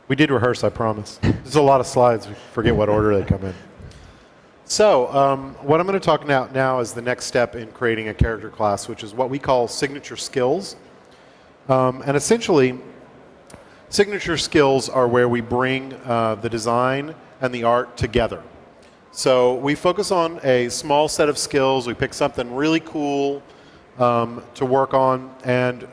We did rehearse, I promise. There's a lot of slides. We forget what order they come in. So what I'm going to talk about now is the next step in creating a character class, which is what we call signature skills. And essentially, signature skills are where we bring the design and the art together. So we focus on a small set of skills. We pick something really cool to work on, and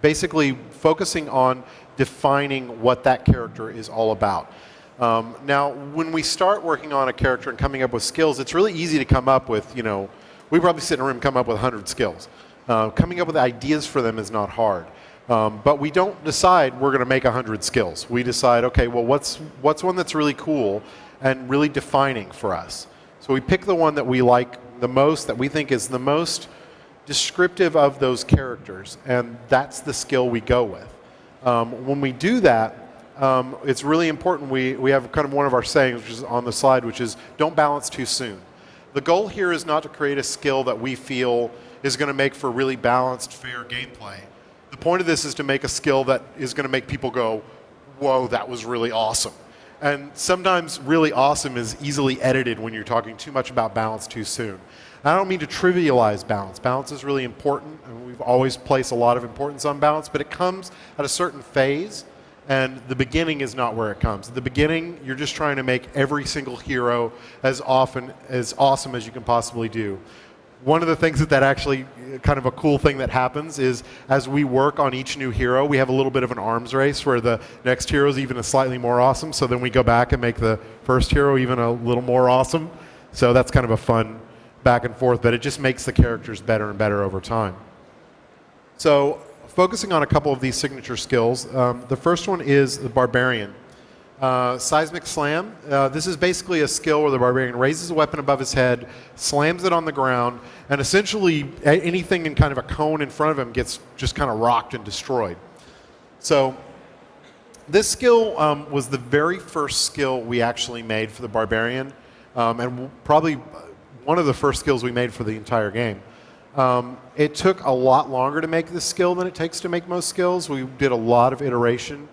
basically focusing on defining what that character is all about. Now, when we start working on a character and coming up with skills, it's really easy to come up with, we probably sit in a room and come up with 100 skills. Coming up with ideas for them is not hard. But we don't decide we're going to make 100 skills. We decide, okay, well, what's one that's really cool and really defining for us? So we pick the one that we like the most, that we think is the most descriptive of those characters, and that's the skill we go with. When we do that, it's really important. We have kind of one of our sayings, which is on the slide, which is don't balance too soon. The goal here is not to create a skill that we feel is going to make for really balanced, fair gameplay. The point of this is to make a skill that is going to make people go, whoa, that was really awesome. And sometimes really awesome is easily edited when you're talking too much about balance too soon. I don't mean to trivialize balance. Balance is really important, and we've always placed a lot of importance on balance, but it comes at a certain phase, and the beginning is not where it comes. At the beginning, you're just trying to make every single hero as awesome as you can possibly do. One of the things that actually, kind of a cool thing that happens is as we work on each new hero, we have a little bit of an arms race where the next hero is even slightly more awesome, so then we go back and make the first hero even a little more awesome. So that's kind of a fun back and forth, but it just makes the characters better and better over time. So focusing on a couple of these signature skills, the first one is the Barbarian. Seismic Slam. This is basically a skill where the Barbarian raises a weapon above his head, slams it on the ground, and essentially anything in kind of a cone in front of him gets just kind of rocked and destroyed. So this skill was the very first skill we actually made for the Barbarian, and probably one of the first skills we made for the entire game. It took a lot longer to make this skill than it takes to make most skills. We did a lot of iteration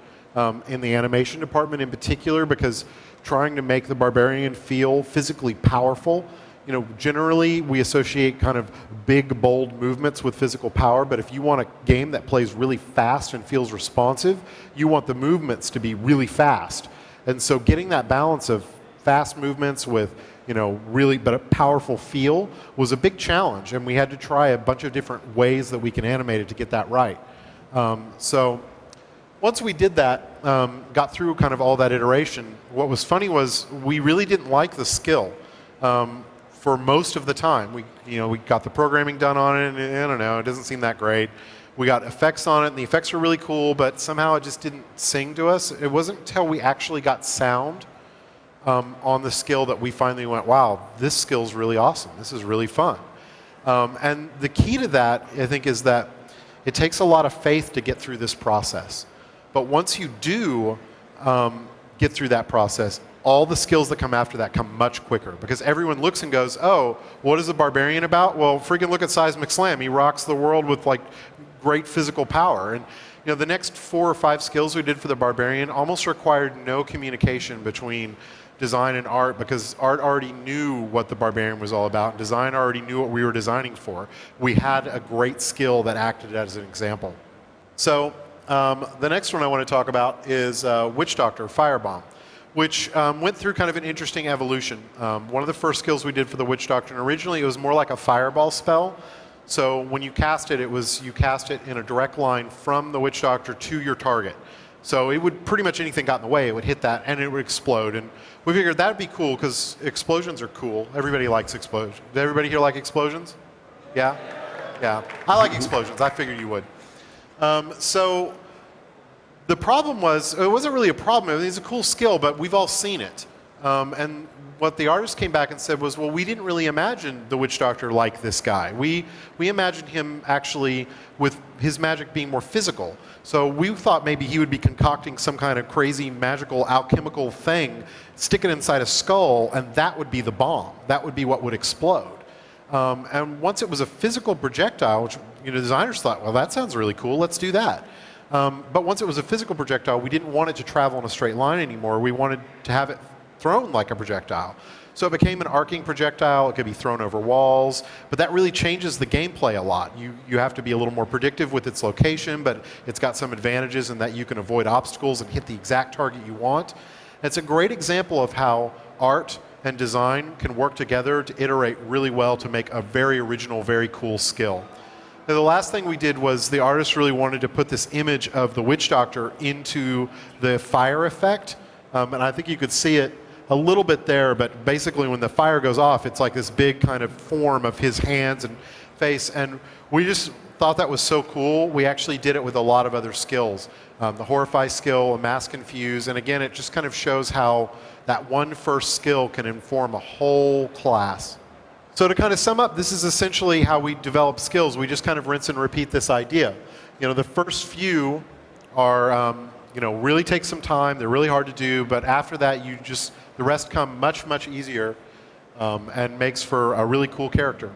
in the animation department in particular, because trying to make the Barbarian feel physically powerful, generally we associate kind of big, bold movements with physical power, but if you want a game that plays really fast and feels responsive, you want the movements to be really fast. And so getting that balance of fast movements with really but a powerful feel was a big challenge, and we had to try a bunch of different ways that we can animate it to get that right. So once we did that, got through kind of all that iteration, what was funny was we really didn't like the skill for most of the time. We got the programming done on it, and I don't know, it doesn't seem that great. We got effects on it, and the effects were really cool, but somehow it just didn't sing to us. It wasn't until we actually got sound on the skill that we finally went, wow, this skill's really awesome. This is really fun. And the key to that, I think, is that it takes a lot of faith to get through this process. But once you do get through that process, all the skills that come after that come much quicker, because everyone looks and goes, oh, what is the Barbarian about? Well, freaking look at Seismic Slam. He rocks the world with like great physical power. And the next 4 or 5 skills we did for the Barbarian almost required no communication between design and art, because art already knew what the Barbarian was all about, and design already knew what we were designing for. We had a great skill that acted as an example. So the next one I want to talk about is Witch Doctor, Firebomb, which went through kind of an interesting evolution. One of the first skills we did for the Witch Doctor, and originally it was more like a fireball spell. So when you cast it, you cast it in a direct line from the Witch Doctor to your target. So it would, pretty much anything got in the way, it would hit that and it would explode. And we figured that would be cool because explosions are cool. Everybody likes explosions. Does everybody here like explosions? Yeah? Yeah. I like explosions. I figured you would. So the problem was, it wasn't really a problem. I mean, it's a cool skill, but we've all seen it. And what the artist came back and said was, well, we didn't really imagine the Witch Doctor like this guy. We imagined him actually with his magic being more physical. So we thought maybe he would be concocting some kind of crazy magical alchemical thing, stick it inside a skull, and that would be the bomb. That would be what would explode. And once it was a physical projectile, which designers thought, well, that sounds really cool, let's do that. But once it was a physical projectile, we didn't want it to travel in a straight line anymore. We wanted to have it thrown like a projectile. So it became an arcing projectile. It could be thrown over walls, but that really changes the gameplay a lot. You have to be a little more predictive with its location, but it's got some advantages in that you can avoid obstacles and hit the exact target you want. It's a great example of how art and design can work together to iterate really well to make a very original, very cool skill. Now, the last thing we did was the artist really wanted to put this image of the witch doctor into the fire effect, and I think you could see it a little bit there, but basically when the fire goes off, it's like this big kind of form of his hands and face, and we just thought that was so cool. We actually did it with a lot of other skills. The Horrify skill, a Mass Confuse, and again, it just kind of shows how that one first skill can inform a whole class. So to kind of sum up, this is essentially how we develop skills. We just kind of rinse and repeat this idea. The first few are, really take some time. They're really hard to do, but after that, the rest come much, much easier and makes for a really cool character.